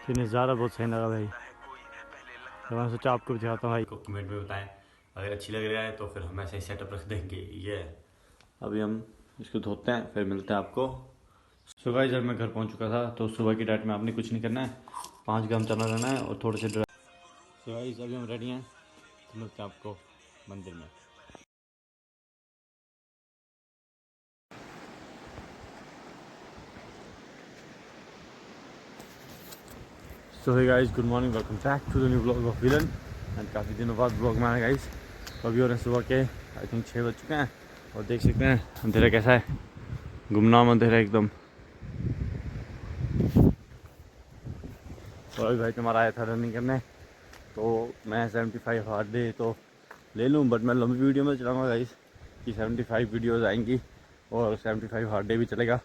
नज़ारा बहुत सही लगा भाई, तो मैंने सोचा आपको भी दिखाता हूँ भाई। कमेंट में बताएं अगर अच्छी लग रहा है तो फिर हम ऐसे ही सेटअप रख देंगे। ये अभी हम इसको धोते हैं, फिर मिलते हैं आपको। सुबह जब मैं घर पहुंच चुका था तो सुबह की डाइट में आपने कुछ नहीं करना है, 5 ग्राम चना लेना है और थोड़े से ड्राई। सुबह अभी हम रेडी हैं, तो मिलते हैं आपको मंदिर में। So hey guys, good morning, welcome back to the new blog of villain. And काफ़ी दिनों बाद ब्लॉग में आया गाइस। तो अभी हो रहे हैं सुबह के आई थिंक 6 बज चुके हैं और देख सकते हैं अंधेरा कैसा है, गुमनाम अंधेरा एकदम। और अभी भाई तुम्हारा आया था रनिंग करने, तो मैं 75 हार्ड डे तो ले लूँ, बट मैं लंबी वीडियो में चलाऊँगा गाइस कि 75 वीडियोज़ आएंगी और 75 हार्ड डे भी चलेगा,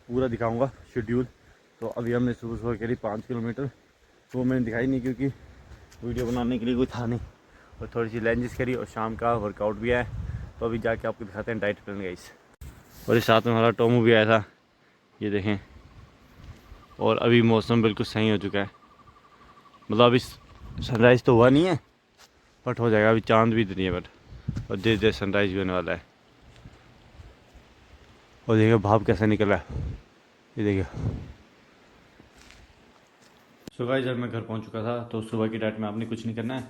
पूरा दिखाऊँगा शेड्यूल। तो अभी हमने सुबह सुबह करी 5 किलोमीटर, वो मैंने दिखाई नहीं क्योंकि वीडियो बनाने के लिए कोई था नहीं, और थोड़ी सी लंजेस करी और शाम का वर्कआउट भी है। तो अभी जाके आपको दिखाते हैं डाइट प्लान गाइस। और इस साथ में हमारा टोमू भी आया था, ये देखें। और अभी मौसम बिल्कुल सही हो चुका है, मतलब अभी सनराइज़ तो हुआ नहीं है बट हो जाएगा, अभी चांद भी नहीं है बट, और धीरे धीरे सनराइज़ भी होने वाला है। और देखिए भाप कैसा निकल रहा है, ये देखिए। सुबह जब मैं घर पहुंच चुका था तो सुबह की डाइट में आपने कुछ नहीं करना है,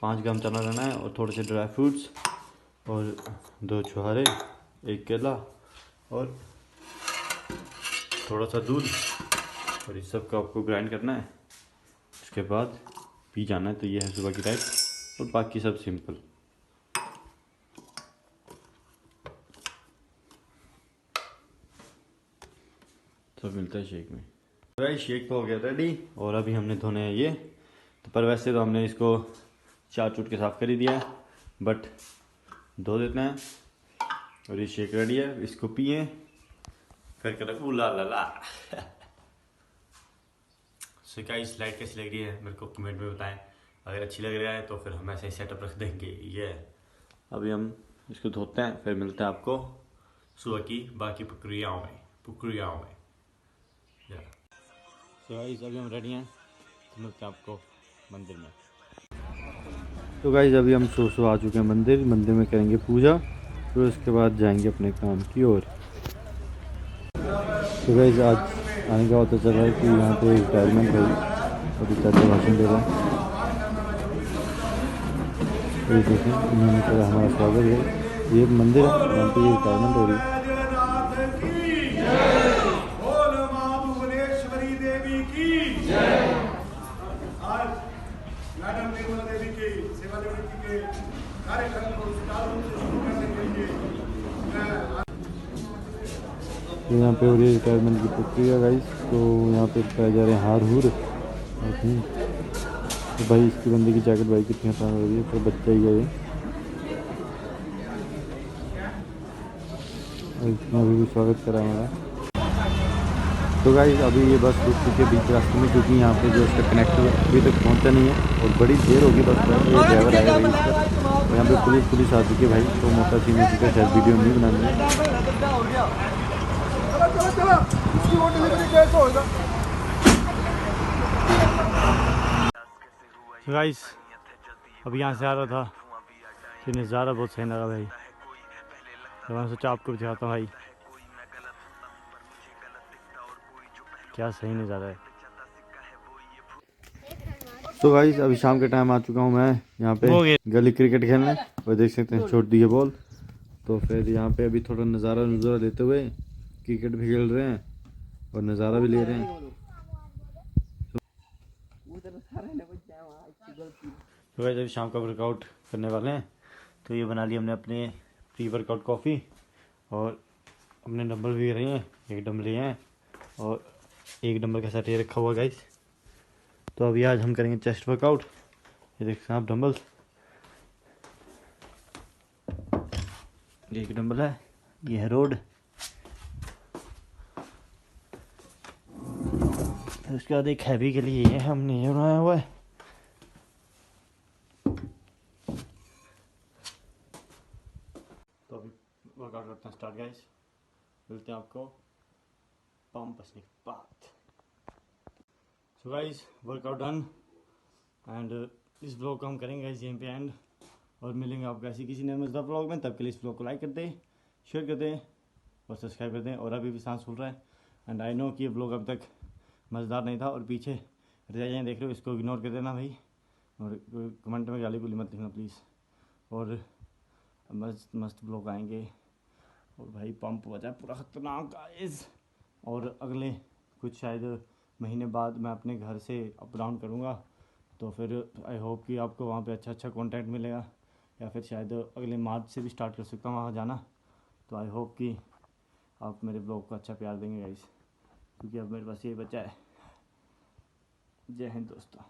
5 ग्राम चना लेना है और थोड़े से ड्राई फ्रूट्स और 2 छुहारे, 1 केला और थोड़ा सा दूध, और इस सब का आपको ग्राइंड करना है। उसके बाद पी जाना है। तो ये है सुबह की डाइट, और बाकी सब सिंपल। सब मिलता है शेक में। भाई शेक तो हो गया रेडी, और अभी हमने धोने हैं ये। तो पर वैसे तो हमने इसको चाट चूट के साफ़ कर ही दिया है, बट धो देते हैं। और ये शेक रेडी है, इसको पिए फिर कर ला ला ला। सो गाइस, लाइट कैसी लग रही है मेरे को कमेंट में बताएं, अगर अच्छी लग रहा है तो फिर हम ऐसे ही सेटअप रख देंगे। ये अभी हम इसको धोते हैं, फिर मिलते हैं आपको सुबह की बाकी प्रक्रियाओं में। तो गाइस अभी हम रेडी हैं, तो मिलते हैं आपको मंदिर में। तो गाइस अभी हम सुबह आ चुके हैं मंदिर में करेंगे पूजा, फिर उसके बाद जाएंगे अपने काम की ओर। तो गाइस आज आने का पता चल रहा है कि यहाँ पे रिटायरमेंट है, अभी चाचा भाषण दे रहे हैं। ये देखें, इन्होंने कहा हमारा स्वागत है, ये मंदिर है यहाँ पे ये रिटायरमेंट हो रही है। मैडम निर्मला देवी की सेवानिवृत्ति के कार्यक्रम को सुचारू रूप से शुरू करने के लिए यहाँ पे हो रही है रिटायरमेंट की प्रक्रिया गाइस। तो यहाँ पे कराए जा रहे हैं हार हूर। तो भाई इसकी बंदे की जैकेट भाई कितनी खतरनाक हो रही है, तो बच्चा ही है ये, और इसने अभी भी स्वागत करा हमारा। तो गाइस अभी ये बस रुक चुकी है बीच रास्ते में, क्योंकि यहाँ पे जो इसका कनेक्टर अभी तक पहुँचा नहीं है और बड़ी देर होगी बस में। ये ड्राइवर आएगा भाई इसका, और यहाँ पे पुलिस आ चुकी है भाई, तो मोटा सीन हो चुका है, शायद वीडियो नहीं बनानी है। गाइस अभी यहाँ से आ रहा था तो नज़ारा बहुत सही लगा भाई, तो मैंने सोचा आपको भी दिखाता हूँ भाई, क्या सही नज़ारा है। तो गाइस अभी शाम के टाइम आ चुका हूँ मैं यहाँ पे गली क्रिकेट खेलने, और देख सकते हैं छोड़ दी है बॉल। तो फिर यहाँ पे अभी थोड़ा नज़ारा लेते हुए क्रिकेट भी खेल रहे हैं और नज़ारा भी ले रहे हैं। तो गाइस अभी शाम का वर्कआउट करने वाले हैं, तो ये बना ली हमने अपने प्री वर्कआउट कॉफ़ी, और अपने डंबल भी रहे हैं, 1 डंबल लिए हैं और 1 डंबल का सेट ये रखा हुआ गाइस। तो अभी आज हम करेंगे चेस्ट वर्कआउट। ये देख सकते हैं आप डंबल, 1 डंबल है, ये है रोड। उसके बाद एक हैवी के लिए ये हमने ये बनाया हुआ है। तो अभी वर्कआउट करते हैं स्टार्ट गाइस, मिलते हैं आपको पंप बसने के बाद। So guys workout done and इस ब्लॉग को हम करेंगे गाइस यहीं पे एंड, और मिलेंगे आपको ऐसी किसी नए मजेदार ब्लॉग में। तब के लिए इस ब्लॉग को लाइक कर दें, शेयर कर दें और सब्सक्राइब कर दें। और अभी भी सांस फूल रहा है एंड आई नो कि ये ब्लॉग अभी तक मज़ेदार नहीं था, और पीछे रजाइयाँ देख रहे हो, इसको इग्नोर कर देना भाई, और कमेंट में गाली गुली मत लिखना प्लीज़। और मस्त मस्त ब्लॉग आएंगे, और भाई पंप बजा पूरा ख़तरनाक गाइस। और अगले कुछ शायद महीने बाद मैं अपने घर से अप डाउन करूँगा, तो फिर आई होप कि आपको वहाँ पे अच्छा कंटेंट मिलेगा, या फिर शायद अगले मार्च से भी स्टार्ट कर सकता हूँ वहाँ जाना। तो आई होप कि आप मेरे ब्लॉग को अच्छा प्यार देंगे गाइस, क्योंकि अब मेरे पास ये बचा है। जय हिंद दोस्तों।